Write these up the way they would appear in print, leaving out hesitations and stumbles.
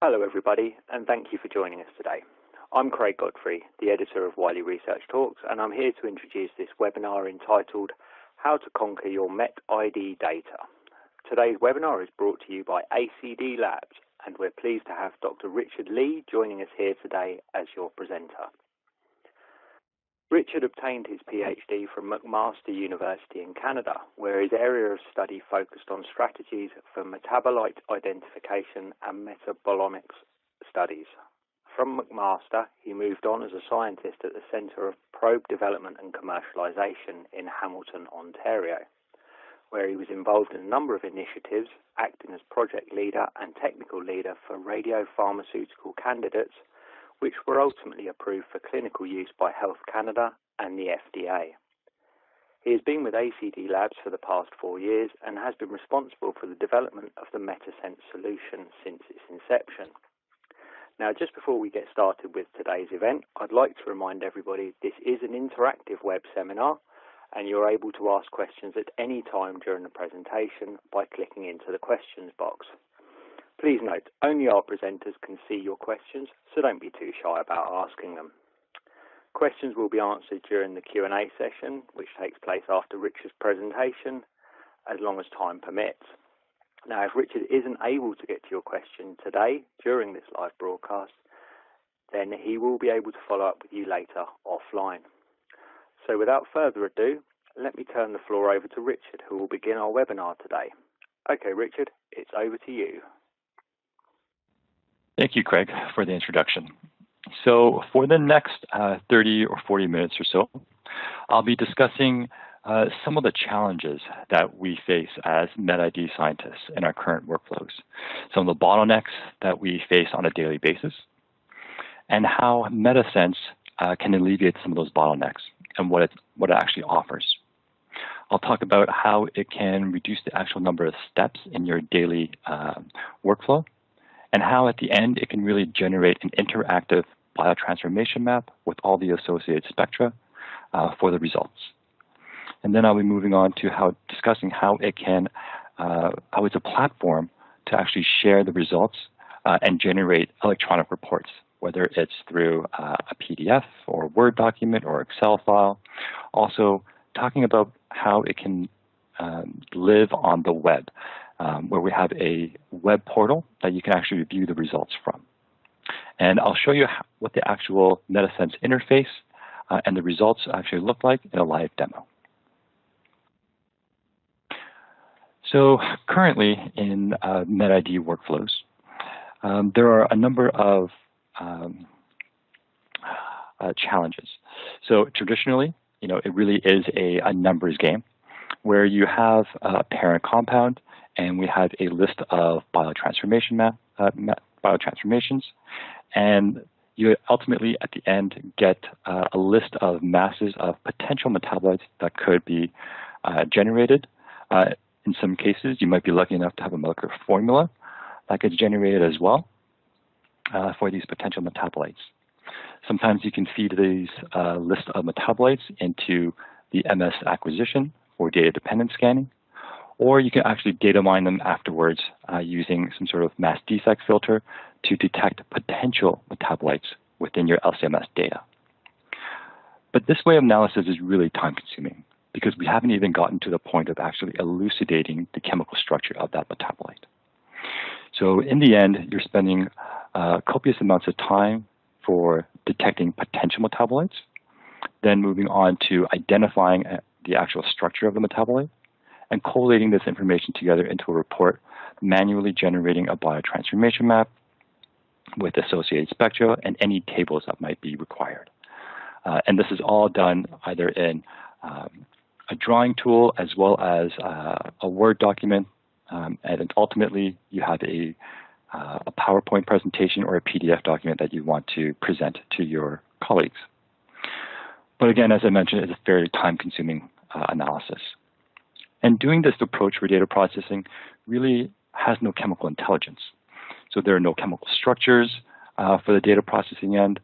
Hello everybody, and thank you for joining us today. I'm Craig Godfrey, the editor of Wiley Research Talks, and I'm here to introduce this webinar entitled How to Conquer Your MetID Data. Today's webinar is brought to you by ACDLabs, and we're pleased to have Dr. Richard Lee joining us here today as your presenter. Richard obtained his PhD from McMaster University in Canada, where his area of study focused on strategies for metabolite identification and metabolomics studies. From McMaster, he moved on as a scientist at the Centre of Probe Development and Commercialisation in Hamilton, Ontario, where he was involved in a number of initiatives, acting as project leader and technical leader for radiopharmaceutical candidates, which were ultimately approved for clinical use by Health Canada and the FDA. He has been with ACDLabs for the past 4 years and has been responsible for the development of the MetaSense solution since its inception. Now, just before we get started with today's event, I'd like to remind everybody this is an interactive web seminar, and you're able to ask questions at any time during the presentation by clicking into the questions box. Please note, only our presenters can see your questions, so don't be too shy about asking them. Questions will be answered during the Q&A session, which takes place after Richard's presentation, as long as time permits. Now, if Richard isn't able to get to your question today during this live broadcast, then he will be able to follow up with you later offline. So without further ado, let me turn the floor over to Richard, who will begin our webinar today. Okay, Richard, it's over to you. Thank you, Craig, for the introduction. So for the next 30 or 40 minutes or so, I'll be discussing some of the challenges that we face as MetID scientists in our current workflows, some of the bottlenecks that we face on a daily basis, and how MetaSense can alleviate some of those bottlenecks and what it actually offers. I'll talk about how it can reduce the actual number of steps in your daily workflow, and how at the end it can really generate an interactive biotransformation map with all the associated spectra for the results. And then I'll be moving on to discussing how it's a platform to actually share the results and generate electronic reports, whether it's through a PDF or a Word document or Excel file. Also talking about how it can live on the web, where we have a web portal that you can actually view the results from. And I'll show you what the actual MetaSense interface and the results actually look like in a live demo. So currently in MetID workflows, there are a number of challenges. So traditionally, it really is a numbers game where you have a parent compound and we have a list of biotransformations, and you ultimately at the end get a list of masses of potential metabolites that could be generated. In some cases, you might be lucky enough to have a molecular formula that gets generated as well for these potential metabolites. Sometimes you can feed these list of metabolites into the MS acquisition for data dependent scanning, or you can actually data mine them afterwards using some sort of mass defect filter to detect potential metabolites within your LCMS data. But this way of analysis is really time consuming because we haven't even gotten to the point of actually elucidating the chemical structure of that metabolite. So in the end, you're spending copious amounts of time for detecting potential metabolites, then moving on to identifying the actual structure of the metabolite, and collating this information together into a report, manually generating a biotransformation map with associated spectra and any tables that might be required. And this is all done either in a drawing tool as well as a Word document, and then ultimately you have a PowerPoint presentation or a PDF document that you want to present to your colleagues. But again, as I mentioned, it's a very time-consuming analysis. And doing this approach for data processing really has no chemical intelligence. So there are no chemical structures for the data processing end,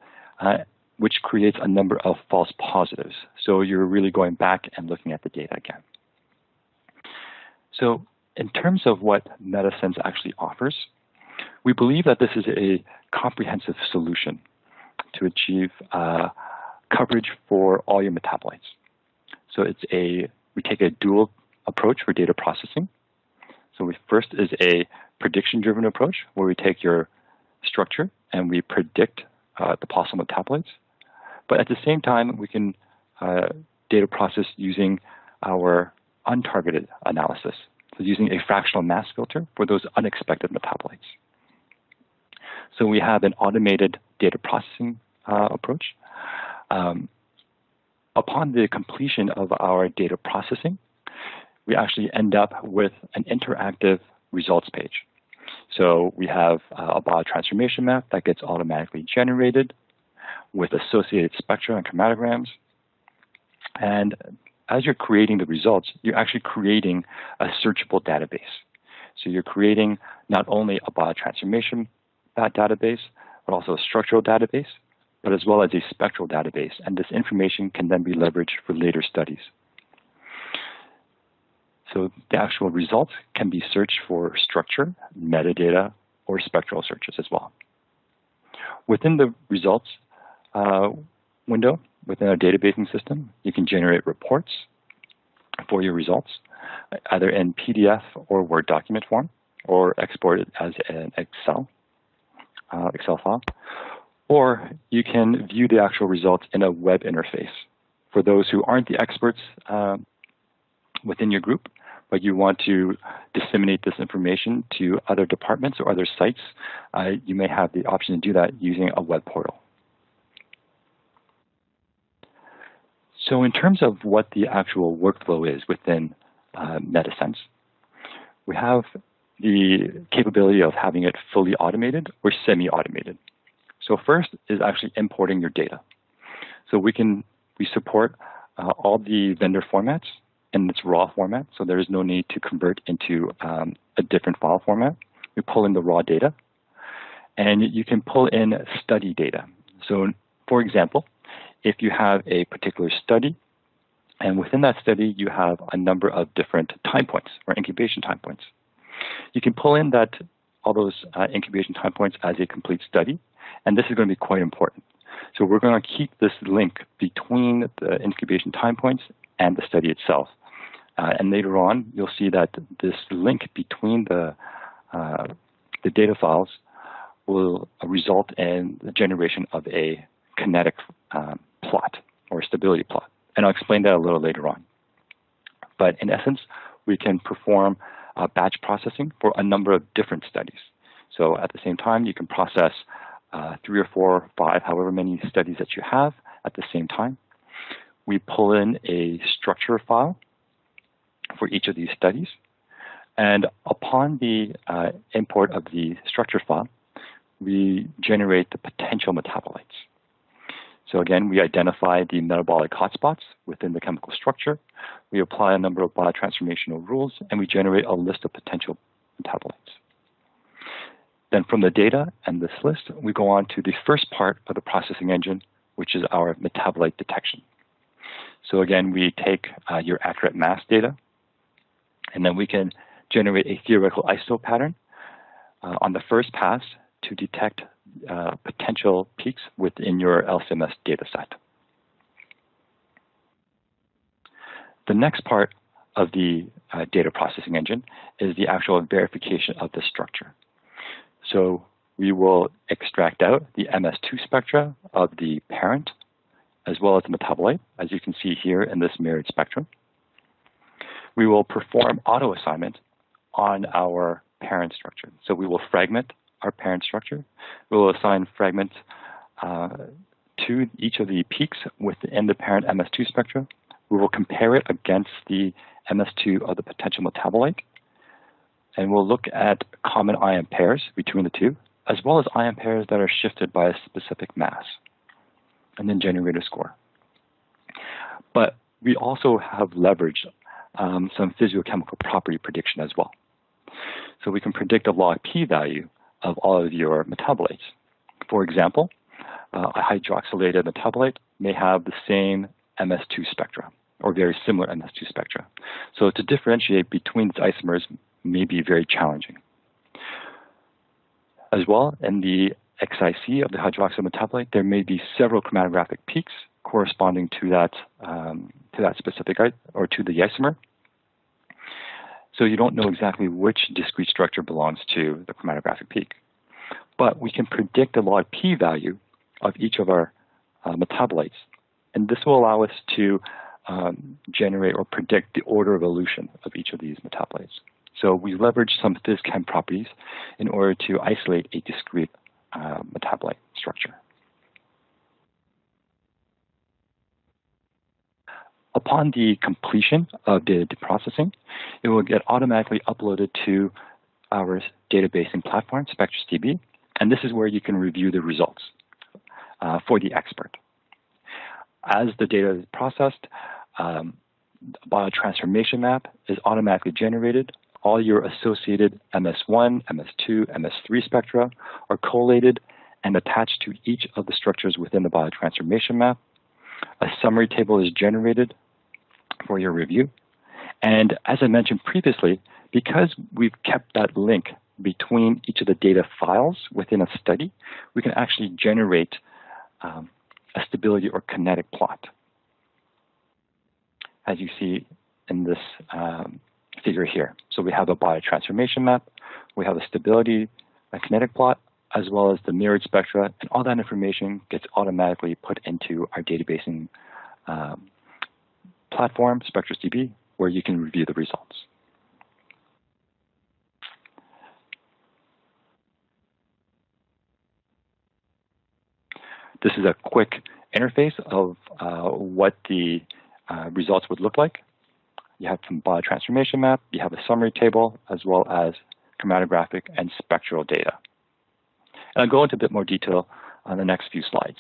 which creates a number of false positives. So you're really going back and looking at the data again. So in terms of what MetaSense actually offers, We believe that this is a comprehensive solution to achieve coverage for all your metabolites. So we take a dual approach for data processing. So first is a prediction-driven approach where we take your structure and we predict the possible metabolites. But at the same time, we can data process using our untargeted analysis, so using a fractional mass filter for those unexpected metabolites. So we have an automated data processing approach. Upon the completion of our data processing, we actually end up with an interactive results page. So we have a biotransformation map that gets automatically generated with associated spectra and chromatograms. And as you're creating the results, you're actually creating a searchable database. So you're creating not only a biotransformation database, but also a structural database, but as well as a spectral database. And this information can then be leveraged for later studies. So the actual results can be searched for structure, metadata, or spectral searches as well. Within the results window, within our databasing system, you can generate reports for your results, either in PDF or Word document form, or export it as an Excel file. Or you can view the actual results in a web interface. For those who aren't the experts within your group, but you want to disseminate this information to other departments or other sites, you may have the option to do that using a web portal. So in terms of what the actual workflow is within MetaSense, we have the capability of having it fully automated or semi-automated. So first is actually importing your data. So we support all the vendor formats in its raw format, so there is no need to convert into a different file format. We pull in the raw data, and you can pull in study data. So for example, if you have a particular study, and within that study you have a number of different time points or incubation time points, you can pull in all those incubation time points as a complete study, and this is going to be quite important. So we're going to keep this link between the incubation time points and the study itself. And later on, you'll see that this link between the data files will result in the generation of a kinetic plot or stability plot. And I'll explain that a little later on. But in essence, we can perform batch processing for a number of different studies. So at the same time, you can process 3 or 4 or 5, however many studies that you have at the same time. We pull in a structure file for each of these studies. And upon the import of the structure file, we generate the potential metabolites. So again, we identify the metabolic hotspots within the chemical structure. We apply a number of biotransformational rules, and we generate a list of potential metabolites. Then from the data and this list, we go on to the first part of the processing engine, which is our metabolite detection. So again, we take your accurate mass data, and then we can generate a theoretical isotope pattern on the first pass to detect potential peaks within your LCMS data set. The next part of the data processing engine is the actual verification of the structure. So we will extract out the MS2 spectra of the parent as well as the metabolite, as you can see here in this mirrored spectrum. We will perform auto-assignment on our parent structure. So we will fragment our parent structure. We will assign fragments to each of the peaks within the parent MS2 spectra. We will compare it against the MS2 of the potential metabolite, and we'll look at common ion pairs between the two, as well as ion pairs that are shifted by a specific mass, and then generate a score. But we also have leveraged some physiochemical property prediction as well. So we can predict a log P value of all of your metabolites. For example, a hydroxylated metabolite may have the same MS2 spectra, or very similar MS2 spectra. So to differentiate between its isomers may be very challenging. As well, in the XIC of the hydroxyl metabolite, there may be several chromatographic peaks corresponding to that specific or to the isomer. So you don't know exactly which discrete structure belongs to the chromatographic peak. But we can predict the log P value of each of our metabolites. And this will allow us to generate or predict the order of evolution of each of these metabolites. So we leverage some phys-chem properties in order to isolate a discrete metabolite structure. Upon the completion of data processing, it will get automatically uploaded to our databasing platform, SpectraDB, and this is where you can review the results for the expert. As the data is processed, a biotransformation map is automatically generated. All your associated MS1, MS2, MS3 spectra are collated and attached to each of the structures within the biotransformation map. A summary table is generated for your review. And as I mentioned previously, because we've kept that link between each of the data files within a study, we can actually generate a stability or kinetic plot. As you see in this figure here. So we have a biotransformation map, we have a stability, a kinetic plot, as well as the mirrored spectra, and all that information gets automatically put into our databasing platform, SpectraDB, where you can review the results. This is a quick interface of what the results would look like. You have some biotransformation map, you have a summary table, as well as chromatographic and spectral data. And I'll go into a bit more detail on the next few slides.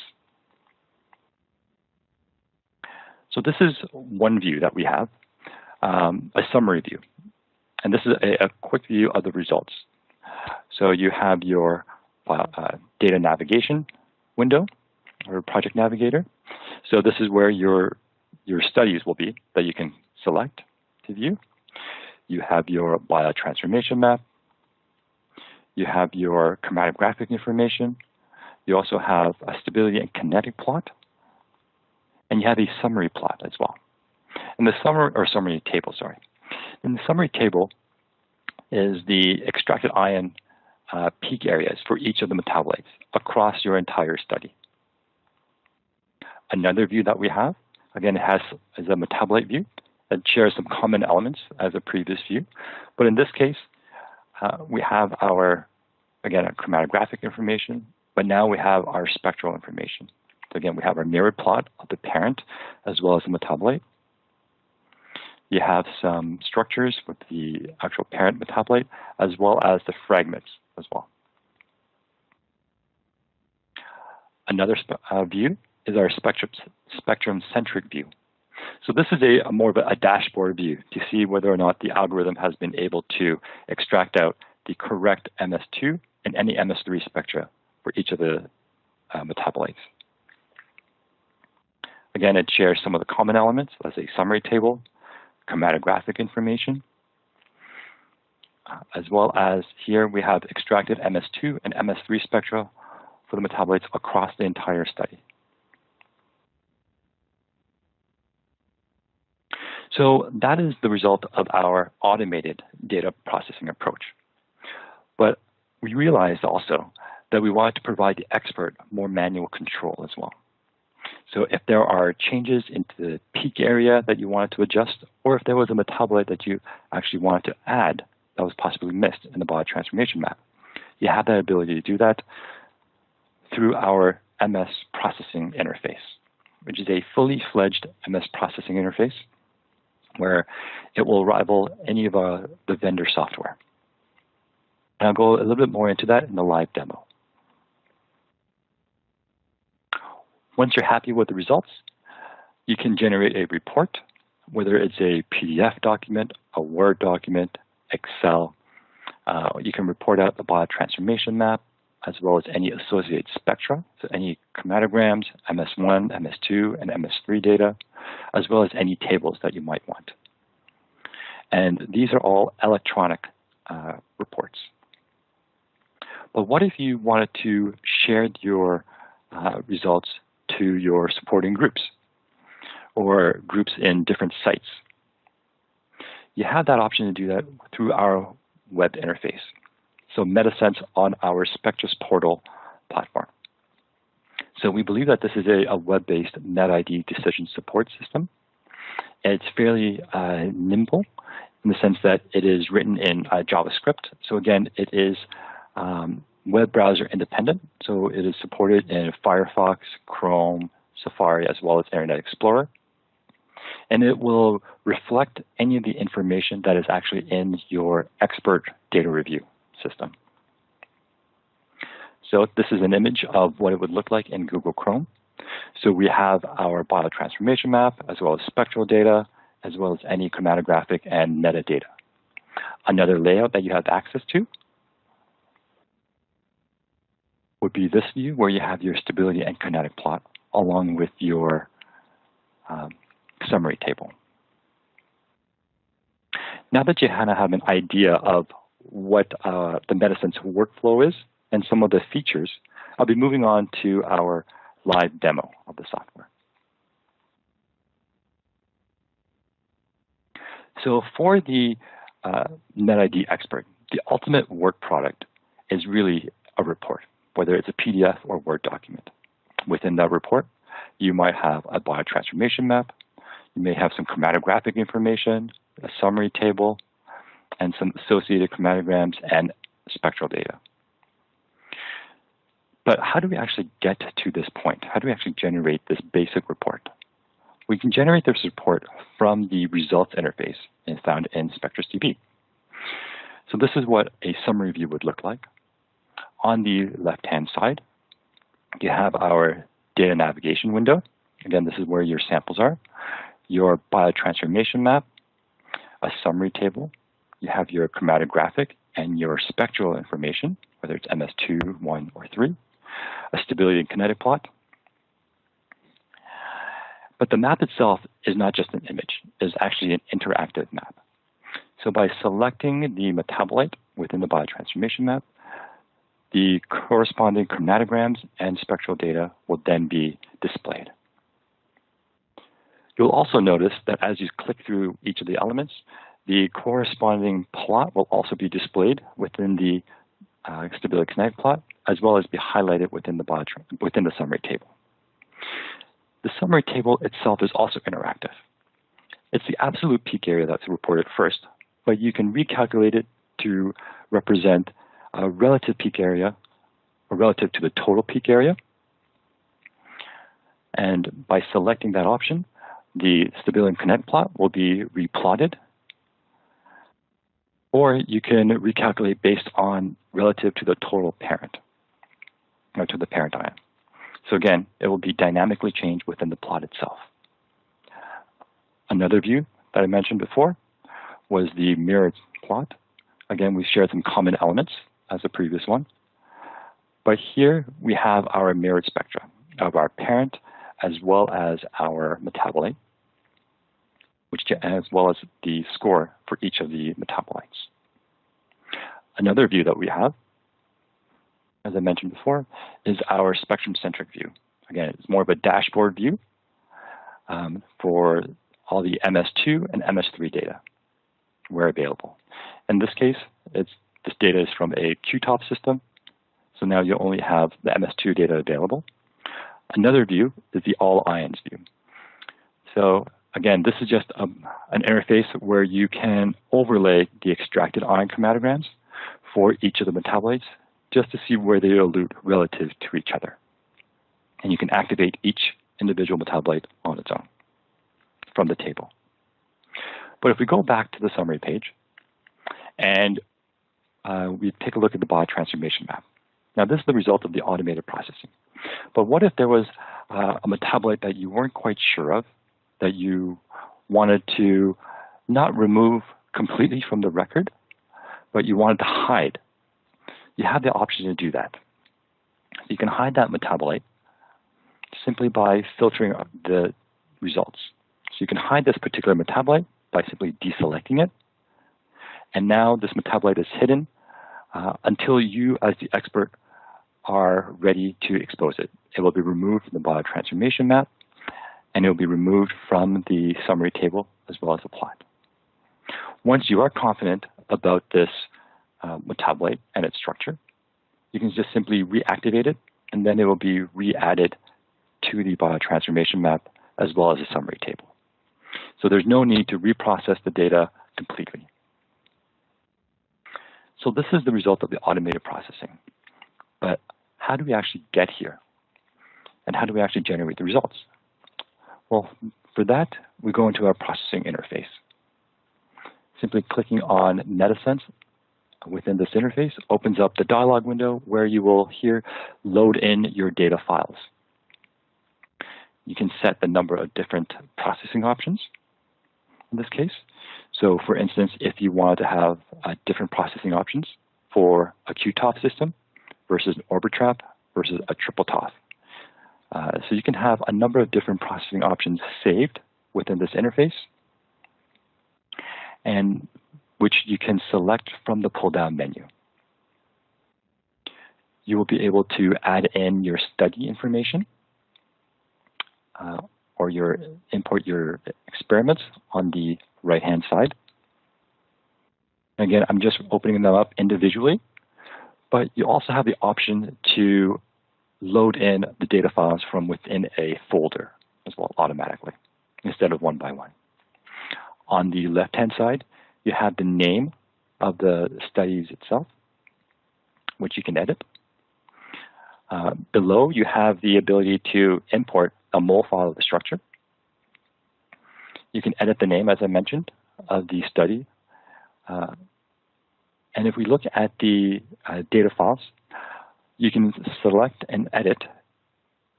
So this is one view that we have, a summary view. And this is a quick view of the results. So you have your data navigation window, or project navigator. So this is where your studies will be that you can select to view. You have your biotransformation map. You have your chromatographic information. You also have a stability and kinetic plot. And you have a summary plot as well. And the summary table, sorry. And the summary table is the extracted ion peak areas for each of the metabolites across your entire study. Another view that we have, again, it is a metabolite view that shares some common elements as a previous view. But in this case, we have our, again, our chromatographic information, but now we have our spectral information. So again, we have our mirrored plot of the parent as well as the metabolite. You have some structures with the actual parent metabolite as well as the fragments as well. Another view is our spectrum-centric view. So this is a more of a dashboard view to see whether or not the algorithm has been able to extract out the correct MS2 and any MS3 spectra for each of the metabolites. Again, it shares some of the common elements, as a summary table, chromatographic information, as well as here we have extracted MS2 and MS3 spectra for the metabolites across the entire study. So that is the result of our automated data processing approach. But we realized also that we wanted to provide the expert more manual control as well. So if there are changes into the peak area that you wanted to adjust, or if there was a metabolite that you actually wanted to add that was possibly missed in the biotransformation map, you have that ability to do that through our MS processing interface, which is a fully fledged MS processing interface where it will rival any of the vendor software. And I'll go a little bit more into that in the live demo. Once you're happy with the results, you can generate a report, whether it's a PDF document, a Word document, Excel. You can report out the biotransformation map, as well as any associated spectra, so any chromatograms, MS1, MS2, and MS3 data, as well as any tables that you might want. And these are all electronic reports. But what if you wanted to share your results to your supporting groups or groups in different sites? You have that option to do that through our web interface. So MetaSense on our Spectra's portal platform. So we believe that this is a web-based MetID decision support system. It's fairly nimble in the sense that it is written in JavaScript. So again, it is web browser independent. So it is supported in Firefox, Chrome, Safari, as well as Internet Explorer. And it will reflect any of the information that is actually in your expert data review system. So this is an image of what it would look like in Google Chrome. So we have our biotransformation map, as well as spectral data, as well as any chromatographic and metadata. Another layout that you have access to would be this view, where you have your stability and kinetic plot, along with your summary table. Now that you kind of have an idea of what the MetaSense workflow is and some of the features, I'll be moving on to our live demo of the software. So for the MetID expert, the ultimate work product is really a report, whether it's a PDF or Word document. Within that report, you might have a biotransformation map, you may have some chromatographic information, a summary table, and some associated chromatograms and spectral data. But how do we actually get to this point? How do we actually generate this basic report? We can generate this report from the results interface found in Spectra's DB. So this is what a summary view would look like. On the left-hand side, you have our data navigation window. Again, this is where your samples are. Your biotransformation map, a summary table. You have your chromatographic and your spectral information, whether it's MS2, 1, or 3. A stability and kinetic plot. But the map itself is not just an image. It's actually an interactive map. So by selecting the metabolite within the biotransformation map, the corresponding chromatograms and spectral data will then be displayed. You'll also notice that as you click through each of the elements, the corresponding plot will also be displayed within the stability kinetic plot, as well as be highlighted within the summary table. The summary table itself is also interactive. It's the absolute peak area that's reported first, but you can recalculate it to represent a relative peak area, or relative to the total peak area. And by selecting that option, the stability and kinetic plot will be replotted, or you can recalculate based on relative to the total parent, or to the parent ion. So again, it will be dynamically changed within the plot itself. Another view that I mentioned before was the mirrored plot. Again, we shared some common elements as the previous one. But here we have our mirrored spectra of our parent as well as our metabolite, as well as the score for each of the metabolites. Another view that we have, as I mentioned before, is our spectrum-centric view. Again, it's more of a dashboard view for all the MS2 and MS3 data where available. In this case, this data is from a QTOF system, so now you only have the MS2 data available. Another view is the all ions view. So again, this is just an interface where you can overlay the extracted ion chromatograms for each of the metabolites just to see where they elute relative to each other. And you can activate each individual metabolite on its own from the table. But if we go back to the summary page and we take a look at the biotransformation map. Now this is the result of the automated processing. But what if there was a metabolite that you weren't quite sure of, that you wanted to not remove completely from the record, but you wanted to hide? You have the option to do that. So you can hide that metabolite simply by filtering the results. So you can hide this particular metabolite by simply deselecting it. And now this metabolite is hidden until you, as the expert, are ready to expose it. It will be removed from the biotransformation map, and it will be removed from the summary table as well as the plot. Once you are confident about this metabolite and its structure, you can just simply reactivate it, and then it will be re-added to the biotransformation map as well as the summary table. So there's no need to reprocess the data completely. So this is the result of the automated processing. But how do we actually get here? And how do we actually generate the results? Well, for that, we go into our processing interface. Simply clicking on MetaSense within this interface opens up the dialog window where you will here load in your data files. You can set the number of different processing options in this case. So for instance, if you wanted to have different processing options for a QTOF system versus an Orbitrap versus a triple TOF. So you can have a number of different processing options saved within this interface, and which you can select from the pull-down menu. You will be able to add in your study information or import your experiments on the right-hand side. Again, I'm just opening them up individually, but you also have the option to load in the data files from within a folder as well automatically, instead of one by one. On the left-hand side, you have the name of the studies itself, which you can edit. Below, you have the ability to import a mol file of the structure. You can edit the name, as I mentioned, of the study. And if we look at the data files, you can select and edit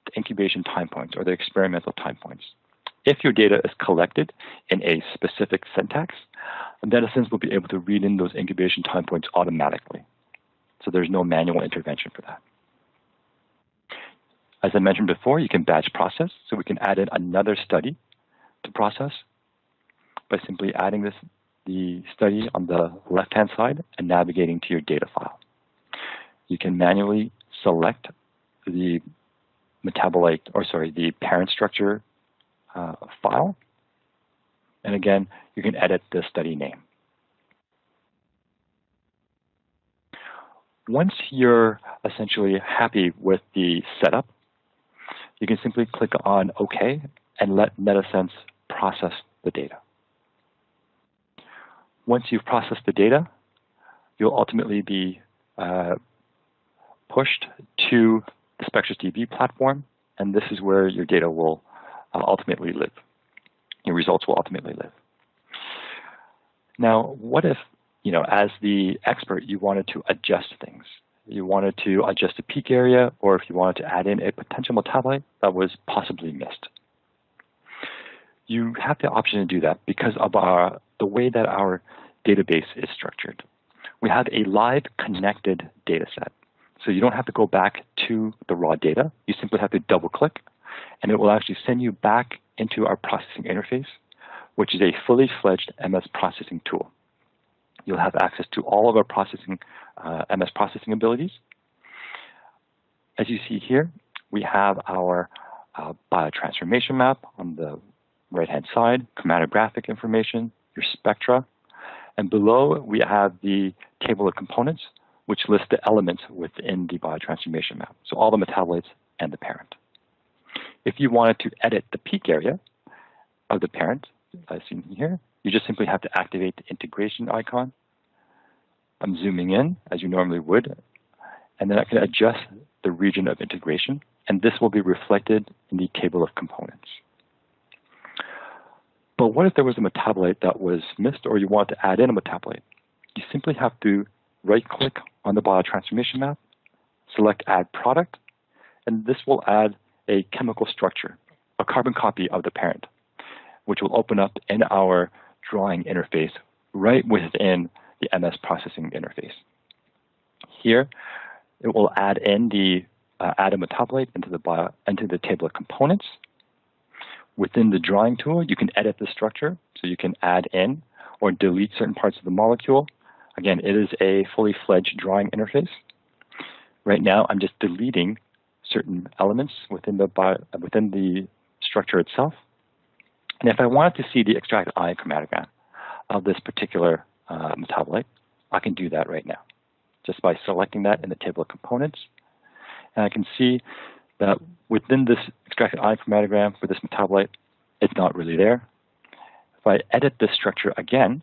the incubation time points or the experimental time points. If your data is collected in a specific syntax, MetaSense will be able to read in those incubation time points automatically. So there's no manual intervention for that. As I mentioned before, you can batch process. So we can add in another study to process by simply adding the study on the left-hand side and navigating to your data file. You can manually select the metabolite, or sorry, the parent structure file. And again, you can edit the study name. Once you're essentially happy with the setup, you can simply click on OK and let MetaSense process the data. Once you've processed the data, you'll ultimately be pushed to the Spectra DB platform, and this is where your data will ultimately live. Your results will ultimately live. Now, what if, as the expert, you wanted to adjust things? You wanted to adjust the peak area, or if you wanted to add in a potential metabolite that was possibly missed. You have the option to do that because of the way that our database is structured. We have a live connected data set. So you don't have to go back to the raw data. You simply have to double click, and it will actually send you back into our processing interface, which is a fully fledged MS processing tool. You'll have access to all of our MS processing abilities. As you see here, we have our biotransformation map on the right-hand side, chromatographic information, your spectra, and below we have the table of components, which lists the elements within the biotransformation map, so all the metabolites and the parent. If you wanted to edit the peak area of the parent, as seen here, you just simply have to activate the integration icon. I'm zooming in, as you normally would, and then I can adjust the region of integration, and this will be reflected in the table of components. But what if there was a metabolite that was missed, or you want to add in a metabolite? You simply have to right-click on the biotransformation map, select Add Product, and this will add a chemical structure, a carbon copy of the parent, which will open up in our drawing interface right within the MS processing interface. Here, it will add in the add a metabolite into the table of components. Within the drawing tool, you can edit the structure, so you can add in or delete certain parts of the molecule. Again, it is a fully fledged drawing interface. Right now, I'm just deleting certain elements within the structure itself. And if I wanted to see the extracted ion chromatogram of this particular metabolite, I can do that right now, just by selecting that in the table of components. And I can see that within this extracted ion chromatogram for this metabolite, it's not really there. If I edit this structure again,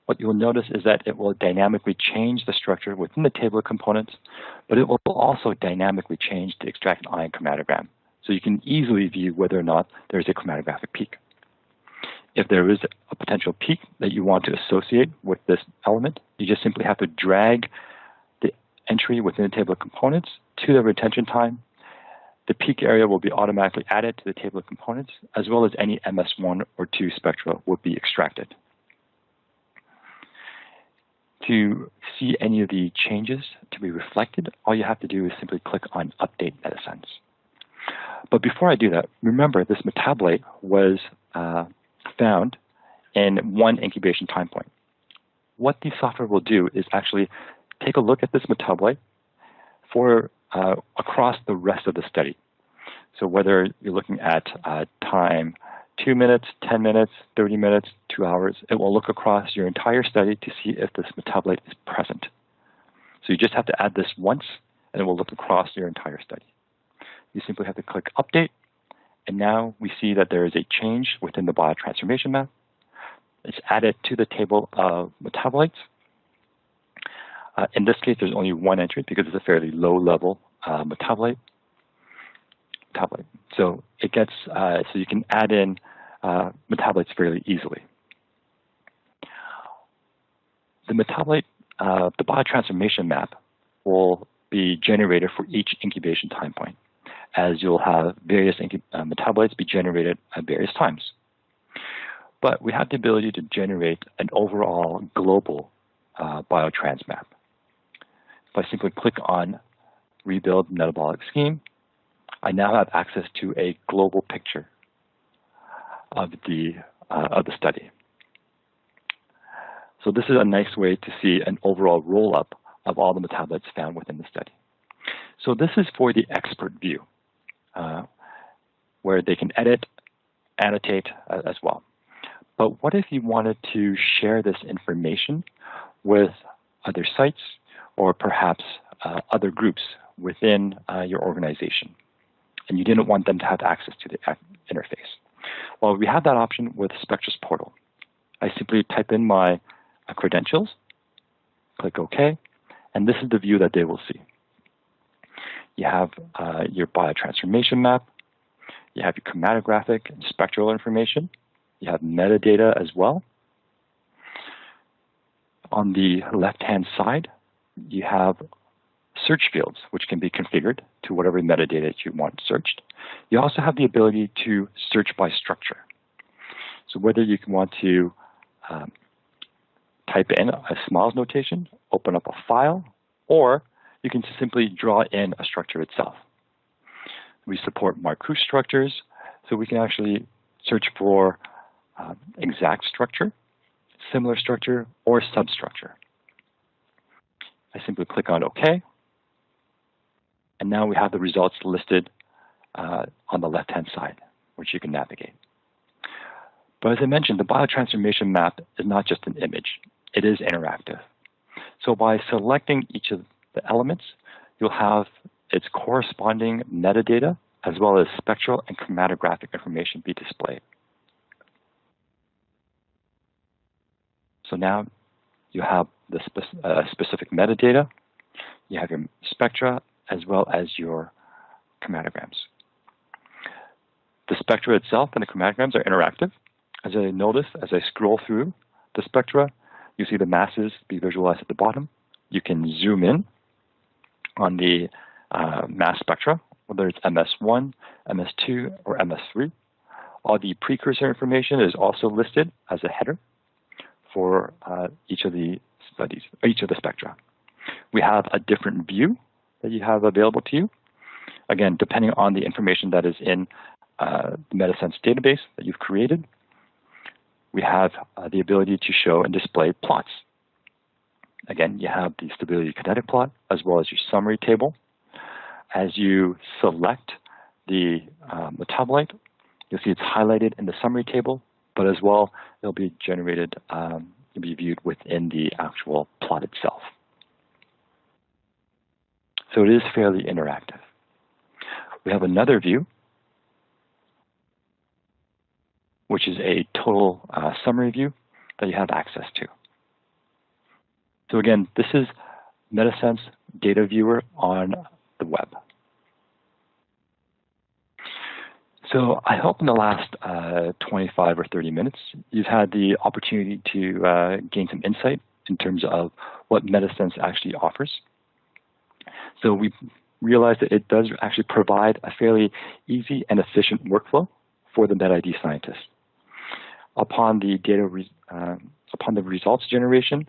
what you'll notice is that it will dynamically change the structure within the table of components, but it will also dynamically change the extracted ion chromatogram. So you can easily view whether or not there's a chromatographic peak. If there is a potential peak that you want to associate with this element, you just simply have to drag the entry within the table of components to the retention time. The peak area will be automatically added to the table of components, as well as any MS1 or 2 spectra will be extracted. To see any of the changes to be reflected, all you have to do is simply click on Update MetaSense. But before I do that, remember this metabolite was found in one incubation time point. What the software will do is actually take a look at this metabolite for across the rest of the study. So whether you're looking at time 2 minutes, 10 minutes, 30 minutes, 2 hours, it will look across your entire study to see if this metabolite is present. So you just have to add this once, and it will look across your entire study. You simply have to click Update, and now we see that there is a change within the biotransformation map. It's added to the table of metabolites. In this case, there's only one entry because it's a fairly low-level metabolite. So it gets so you can add in metabolites fairly easily. The metabolite, the biotransformation map will be generated for each incubation time point, as you'll have various metabolites be generated at various times. But we have the ability to generate an overall global biotrans map. If I simply click on Rebuild Metabolic Scheme, I now have access to a global picture of the study. So this is a nice way to see an overall roll-up of all the metabolites found within the study. So this is for the expert view, where they can edit, annotate as well. But what if you wanted to share this information with other sites or perhaps other groups within your organization, and you didn't want them to have access to the interface? Well, we have that option with Spectra's portal. I simply type in my credentials, click OK, and this is the view that they will see. You have your biotransformation map, you have your chromatographic and spectral information, you have metadata as well. On the left-hand side, you have search fields, which can be configured to whatever metadata you want searched. You also have the ability to search by structure. So whether you want to type in a smiles notation, open up a file, or you can simply draw in a structure itself. We support Marcuse structures, so we can actually search for exact structure, similar structure, or substructure. I simply click on OK, and now we have the results listed on the left-hand side, which you can navigate. But as I mentioned, the biotransformation map is not just an image. It is interactive. So by selecting each of the elements, you'll have its corresponding metadata as well as spectral and chromatographic information be displayed. So now you have the specific metadata, you have your spectra, as well as your chromatograms. The spectra itself and the chromatograms are interactive. As I notice, as I scroll through the spectra, you see the masses be visualized at the bottom. You can zoom in on the mass spectra, whether it's MS1, MS2, or MS3. All the precursor information is also listed as a header for each of the studies, each of the spectra. We have a different view that you have available to you. Again, depending on the information that is in the MetaSense database that you've created, we have the ability to show and display plots. Again, you have the stability kinetic plot as well as your summary table. As you select the metabolite, you'll see it's highlighted in the summary table, but as well, it'll be generated, it'll be viewed within the actual plot itself. So it is fairly interactive. We have another view, which is a total summary view that you have access to. So again, this is MetaSense Data Viewer on the web. So I hope in the last 25 or 30 minutes, you've had the opportunity to gain some insight in terms of what MetaSense actually offers. So we realized that it does actually provide a fairly easy and efficient workflow for the MetID scientist. Upon the results generation,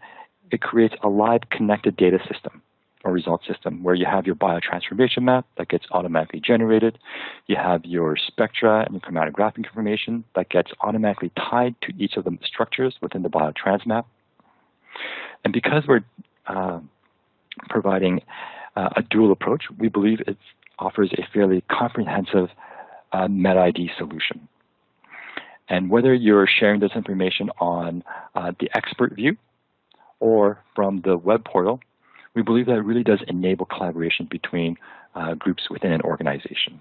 it creates a live connected data system or result system where you have your biotransformation map that gets automatically generated. You have your spectra and your chromatographic information that gets automatically tied to each of the structures within the biotrans map. And because we're providing a dual approach, we believe it offers a fairly comprehensive MetID solution. And whether you're sharing this information on the expert view or from the web portal, we believe that it really does enable collaboration between groups within an organization.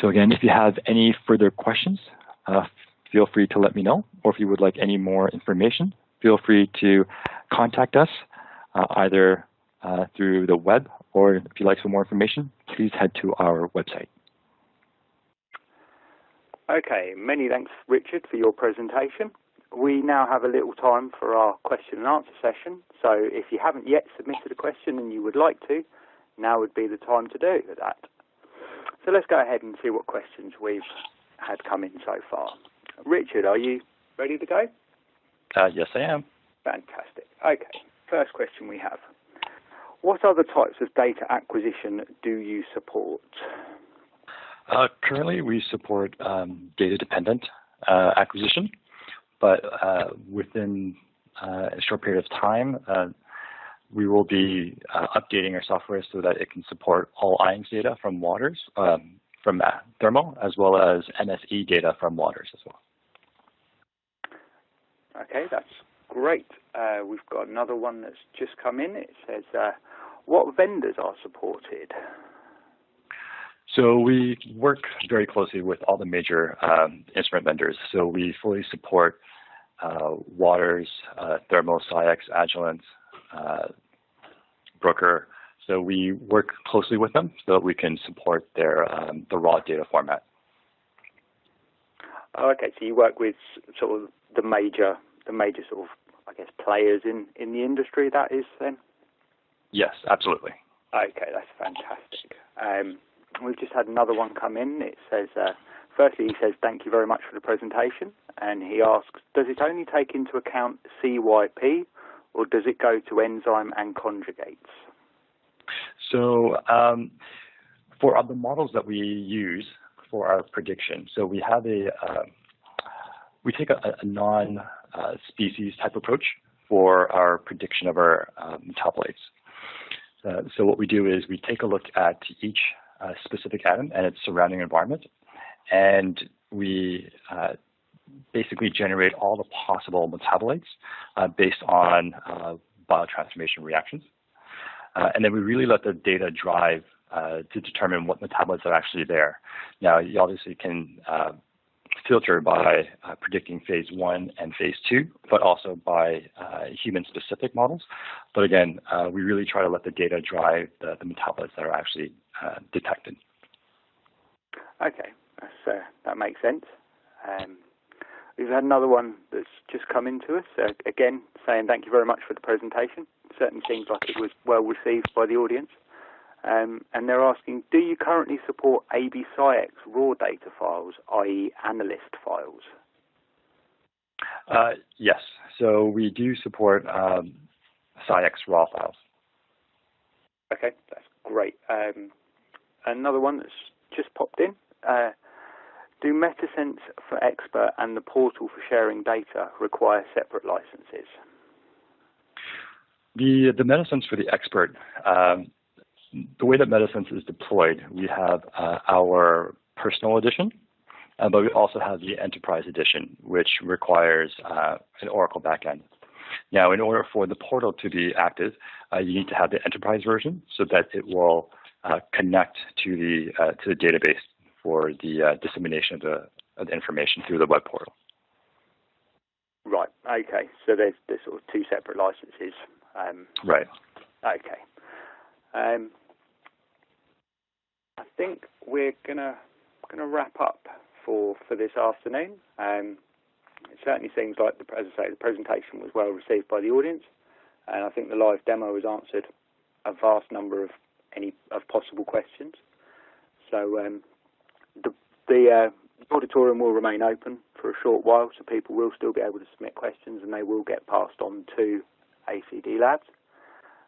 So again, if you have any further questions, feel free to let me know. Or if you would like any more information, feel free to contact us either through the web, or if you'd like some more information, please head to our website. Okay, many thanks, Richard, for your presentation. We now have a little time for our question and answer session. So if you haven't yet submitted a question and you would like to, now would be the time to do that. So let's go ahead and see what questions we've had come in so far. Richard, are you ready to go? Yes, I am. Fantastic. Okay, first question we have. What other types of data acquisition do you support? Currently, we support data-dependent acquisition, but within a short period of time, we will be updating our software so that it can support all ions data from waters, from thermal, as well as MSE data from waters as well. Okay, that's great. We've got another one that's just come in. It says, what vendors are supported? So we work very closely with all the major instrument vendors. So we fully support Waters, Thermo, SciEx, Agilent, Brooker. So we work closely with them so that we can support their the raw data format. Oh, okay, so you work with sort of the major sort of, I guess, players in the industry, that is then? Yes, absolutely. Okay, that's fantastic. We've just had another one come in. It says, firstly, he says, thank you very much for the presentation. And he asks, does it only take into account CYP, or does it go to enzyme and conjugates? So for the models that we use for our prediction, so we have we take a non-species type approach for our prediction of our metabolites. So what we do is we take a look at each specific atom and its surrounding environment, and we basically generate all the possible metabolites based on biotransformation reactions. And then we really let the data drive to determine what metabolites are actually there. Now, you obviously can filter by predicting phase 1 and phase 2, but also by human-specific models. But again, we really try to let the data drive the metabolites that are actually detected. Okay, that makes sense. We've had another one that's just come into us, again, saying thank you very much for the presentation. It certainly seems like it was well received by the audience. And they're asking, do you currently support AB SciEx raw data files, i.e. analyst files? Yes, so we do support SciEx raw files. Okay, that's great. Another one that's just popped in. Do MetaSense for Expert and the portal for sharing data require separate licenses? The MetaSense for the Expert, the way that MetaSense is deployed, we have our personal edition, but we also have the enterprise edition, which requires an Oracle backend. Now, in order for the portal to be active, you need to have the enterprise version so that it will connect to the database for the dissemination of the information through the web portal. Right. Okay. So there's sort of two separate licenses. Right. Okay. I think we're gonna wrap up for this afternoon. It certainly seems like, as I say, the presentation was well received by the audience, and I think the live demo has answered a vast number of possible questions. So the auditorium will remain open for a short while, so people will still be able to submit questions, and they will get passed on to ACDLabs.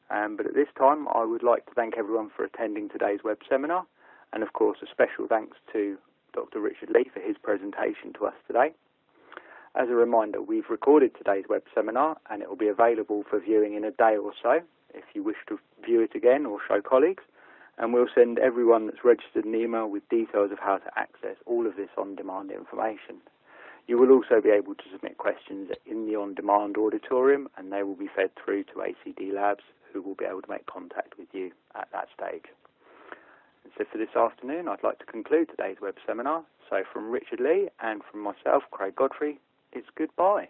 But at this time, I would like to thank everyone for attending today's web seminar, and of course a special thanks to Dr. Richard Lee for his presentation to us today. As a reminder, we've recorded today's web seminar, and it will be available for viewing in a day or so if you wish to view it again or show colleagues, and we'll send everyone that's registered an email with details of how to access all of this on-demand information. You will also be able to submit questions in the on-demand auditorium, and they will be fed through to ACDLabs, who will be able to make contact with you at that stage. And so for this afternoon, I'd like to conclude today's web seminar. So from Richard Lee and from myself, Craig Godfrey, it's goodbye.